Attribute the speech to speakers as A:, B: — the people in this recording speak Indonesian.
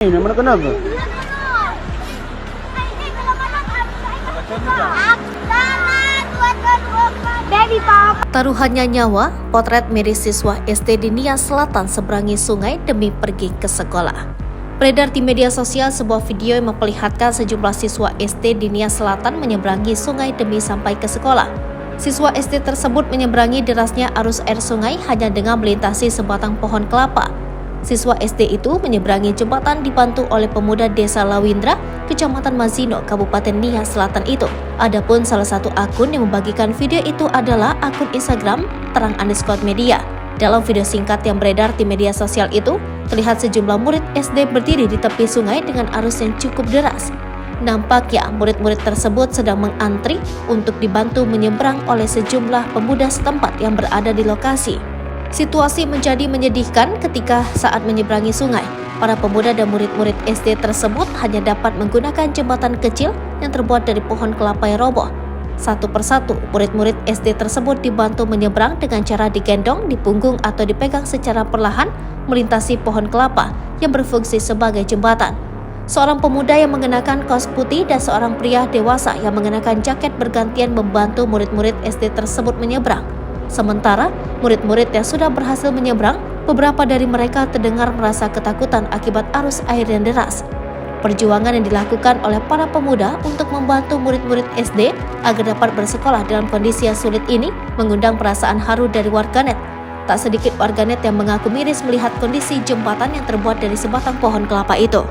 A: Naman kenapa?
B: Taruhannya nyawa, potret miris siswa SD di Nia Selatan seberangi sungai demi pergi ke sekolah. Beredar di media sosial sebuah video yang memperlihatkan sejumlah siswa SD di Nia Selatan menyeberangi sungai demi sampai ke sekolah. Siswa SD tersebut menyeberangi derasnya arus air sungai hanya dengan melintasi sebatang pohon kelapa. Siswa SD itu menyeberangi jembatan dibantu oleh pemuda Desa Lawindra, Kecamatan Mazino, Kabupaten Nia Selatan itu. Adapun salah satu akun yang membagikan video itu adalah akun Instagram Terang_Media. Dalam video singkat yang beredar di media sosial itu, terlihat sejumlah murid SD berdiri di tepi sungai dengan arus yang cukup deras. Nampaknya murid-murid tersebut sedang mengantri untuk dibantu menyeberang oleh sejumlah pemuda setempat yang berada di lokasi. Situasi menjadi menyedihkan ketika saat menyeberangi sungai. Para pemuda dan murid-murid SD tersebut hanya dapat menggunakan jembatan kecil yang terbuat dari pohon kelapa yang roboh. Satu persatu, murid-murid SD tersebut dibantu menyeberang dengan cara digendong di punggung atau dipegang secara perlahan melintasi pohon kelapa yang berfungsi sebagai jembatan. Seorang pemuda yang mengenakan kaos putih dan seorang pria dewasa yang mengenakan jaket bergantian membantu murid-murid SD tersebut menyeberang. Sementara murid-murid yang sudah berhasil menyeberang, beberapa dari mereka terdengar merasa ketakutan akibat arus air yang deras. Perjuangan yang dilakukan oleh para pemuda untuk membantu murid-murid SD agar dapat bersekolah dalam kondisi yang sulit ini mengundang perasaan haru dari warganet. Tak sedikit warganet yang mengaku miris melihat kondisi jembatan yang terbuat dari sebatang pohon kelapa itu.